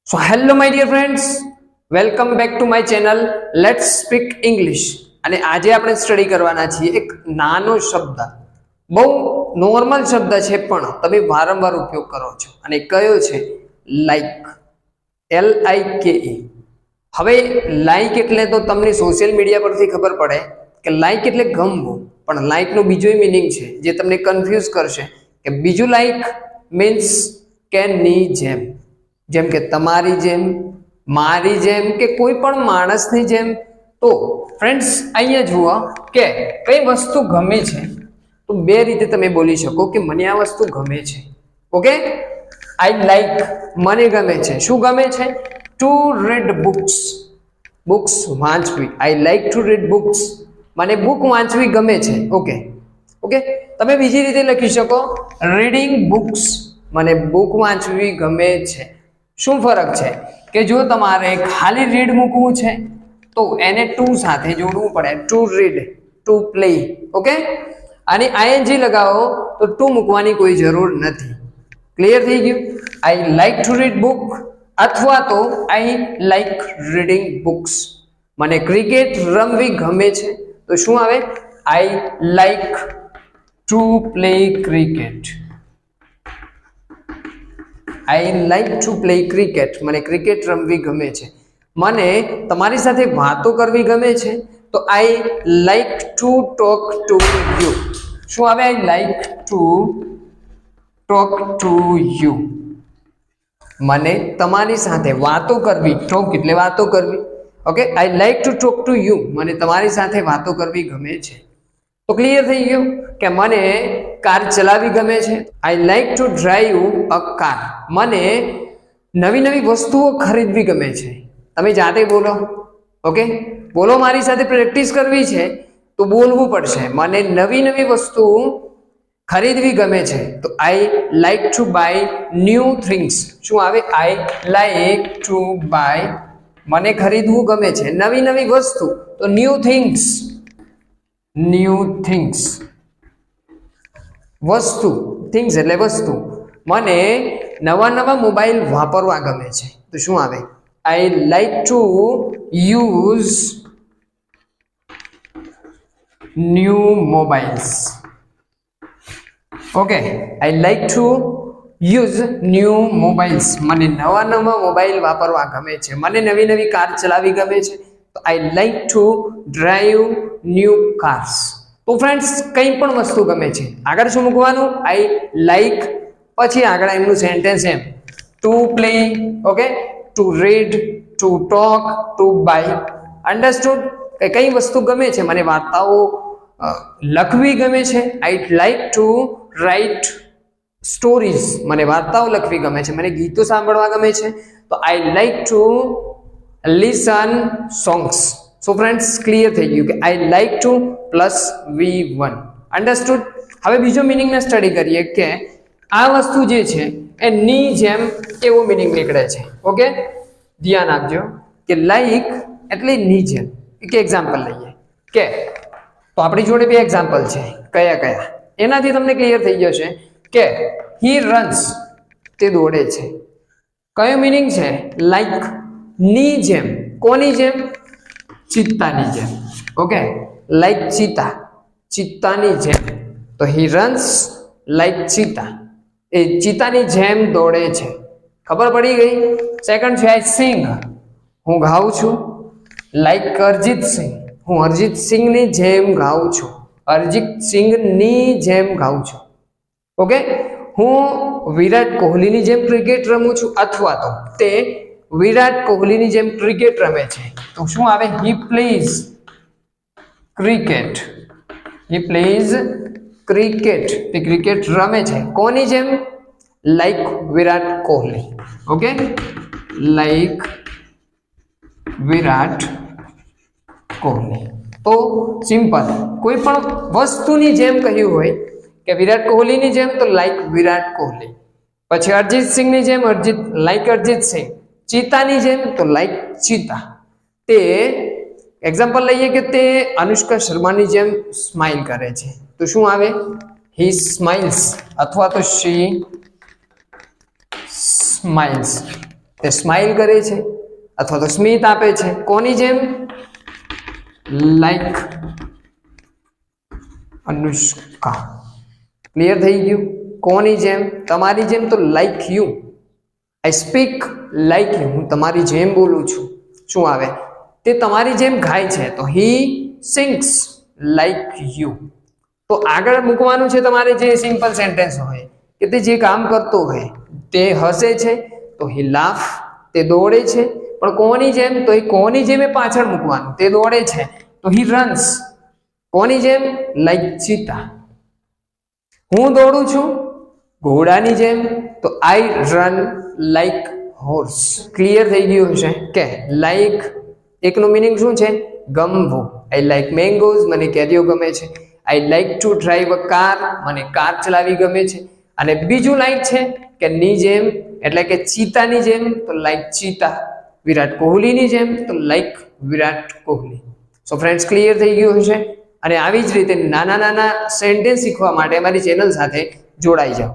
So hello my dear friends, welcome back to my channel Let's Speak English. અને આજે આપણે study કરવાના છીએ એક નાનો શબ્દ, બહુ નોર્મલ શબ્દ છે પણ તમે વારંવાર ઉપયોગ કરો છો અને કયો છે લાઈક, LIKE. હવે લાઈક એટલે તો તમને સોશિયલ મીડિયા પરથી ખબર પડે કે લાઈક એટલે ગમવું, પણ લાઈકનો બીજો મીનિંગ છે જે તમને કન્ફ્યુઝ કરશે કે બીજું લાઈક મીન્સ કે ની જેમ, જેમ કે તમારી જેમ, મારી જેમ કે કોઈ પણ માણસની જેમ. તો ફ્રેન્ડ્સ અહીંયા જુઓ કે કઈ વસ્તુ ગમે છે, તો બે રીતે તમે બોલી શકો કે મને આ વસ્તુ ગમે છે. ઓકે, આઈ લાઈક, મને ગમે છે. શું ગમે છે? ટુ રીડ બુક્સ, બુક્સ વાંચવી. આઈ લાઈક ટુ રીડ બુક્સ, મને બુક વાંચવી ગમે છે. ઓકે ઓકે, તમે બીજી રીતે લખી શકો રીડિંગ બુક્સ, મને બુક વાંચવી ગમે છે. શું ફરક છે કે જો તમારે ખાલી રીડ મૂકવું છે તો એને ટુ સાથે જોડવું પડે, to read, to play. Okay, અને આઈએનજી લગાવો તો ટુ મૂકવાની કોઈ જરૂર નથી. ક્લિયર થઈ ગયું? આઈ લાઈક ટુ રીડ બુક અથવા તો આઈ લાઈક રીડિંગ બુક્સ. મને ક્રિકેટ રમવી ગમે છે, તો શું આવે? આઈ like to play cricket. I like to play cricket, મને ક્રિકેટ રમવી ગમે છે. મને તમારી સાથે વાતો કરવી ગમે છે, તો I like two talk to you. શું આવે? આઈ like two talk to you. મને તમારી સાથે વાતો કરવી, ટોક એટલે વાતો કરવી. Okay, I like two talk to you, મને તમારી સાથે વાતો કરવી ગમે છે. તો ક્લિયર થઈ ગયું કે મને કાર ચલાવવી ગમે છે. I like to drive a car, મને નવી નવી વસ્તુઓ ખરીદવી ગમે છે. તમે જાતે બોલો. ઓકે, બોલો, મારી સાથે પ્રેક્ટિસ કરવી છે તો બોલવું પડશે. મને નવી નવી વસ્તુ ખરીદવી ગમે છે, તો I like to buy new things. શું આવે? આઈ લાઈક ટુ બાય, મને ખરીદવું ગમે છે નવી નવી વસ્તુ, તો ન્યૂ થિંગ્સ. ન્યૂ થિંગ્સ, વસ્તુ, થિંગ્સ એટલે વસ્તુ. મને નવા નવા મોબાઈલ વાપરવા ગમે છે, તો શું આવે? આઈ like to use new mobiles. Okay, I like to use new mobiles, મને નવા નવા મોબાઈલ વાપરવા ગમે છે. મને નવી નવી કાર ચલાવવી ગમે છે, તો I like to drive new cars. તો ફ્રેન્ડ્સ, કંઈ પણ વસ્તુ ગમે છે, આગળ શું મૂકવાનું? આઈ લાઈક, પછી આગળ એમનું સેન્ટેન્સ એમ, to play, okay, to read, to talk, to buy. Understood? કે કઈ વસ્તુ ગમે છે? મને વાર્તાઓ લખવી ગમે છે. I like to write stories, મને વાર્તાઓ લખવી ગમે છે. મને ગીતો સાંભળવા ગમે છે, તો I like to listen songs. So friends, clear થઈ ગયું કે આઈ like two plus V1. Understood? હવે બીજો મિનિંગને સ્ટડી કરીએ કે આ વસ્તુ જે છે એ ની જેમ એવો મિનિંગ નીકળે છે. ઓકે, ધ્યાન આપજો કે લાઈક એટલે ની જેમ. એક એક્ઝામ્પલ લઈએ કે, તો આપણી જોડે બે એક્ઝામ્પલ છે. કયા કયા? એનાથી તમને ક્લિયર થઈ જશે કે હી રન્સ, તે દોડે છે. કયો મિનિંગ છે? લાઈક, ની જેમ. કોની જેમ? ચિત્તાની જેમ. ઓકે, લાઈક ચિત્તા, ચિત્તાની જેમ. તો હી રન્સ લાઈક ચિત્તા, એ ચિત્તાની જેમ દોડે છે. ખબર પડી ગઈ? સેકન્ડ છે આઈ સિંગ, હું ગાઉં છું. લાઈક અરિજીત સિંહ, હું અરિજીત સિંહની જેમ ગાઉં છું. અરિજીત સિંહની જેમ ગાઉં છું. ઓકે, હું વિરાટ કોહલીની જેમ ક્રિકેટ રમું છું, અથવા તો તે વિરાટ કોહલીની જેમ ક્રિકેટ રમે છે, તો શું આવે? હી પ્લેઝ ક્રિકેટ. હી પ્લેઝ ક્રિકેટ, તે ક્રિકેટ રમે છે. કોની જેમ? Like Virat Kohli. Okay, like Virat Kohli. તો સિમ્પલ, કોઈ પણ વસ્તુની જેમ કહ્યું હોય કે વિરાટ કોહલીની જેમ, તો લાઈક વિરાટ કોહલી. પછી અરિજીત સિંહની જેમ, લાઈક અરિજીત સિંહ. ચિત્તાની જેમ, તો લાઈક ચિત્તા. તે એક્ઝામ્પલ લઈએ કે તે અનુષ્કા શર્માની જેમ સ્માઇલ કરે છે, તો શું આવે? હી સ્માઇલ્સ અથવા તો શી સ્માઇલ્સ. તે સ્માઇલ કરે છે અથવા તો સ્મિત આપે છે. કોની જેમ? લાઈક અનુષ્કા. ક્લિયર થઈ ગયું? કોની જેમ? તમારી જેમ તો like you. I speak like you. હું તમારી જેમ બોલું છું. શું આવે? તે તમારી જેમ ગાય છે તો હી સિંગ્સ લાઈક યુ. તો આગળ મૂકવાનું છે તમારે જે સિમ્પલ સેન્ટેન્સ હોય કે તે જે કામ કરતો હોય. તે હસે છે તો હી લાફ. તે દોડે છે પણ કોની જેમ? તો એ કોની જેમ એ પાછળ મૂકવાનું. તે દોડે છે તો હી રન્સ. કોની જેમ? Like cheetah. હું દોડું છું ઘોડાની જેમ તો I run like horse. Clear થઈ ગયું હશે કે લાઈક એકનો મિનિંગ શું છે? ગમવું. I like mangoes. મને કેરીઓ ગમે છે. I like to drive a car. મને કાર ચલાવી ગમે છે. અને બીજું લાઈક છે કે ની જેમ એટલે કે ચીતાની જેમ તો લાઈક ચીતા. વિરાટ કોહલીની જેમ તો like Virat Kohli. So friends clear થઈ ગયું હશે. અને આવી જ રીતે નાના નાના સેન્ટેન્સ શીખવા માટે અમારી ચેનલ સાથે જોડાઈ જાઓ.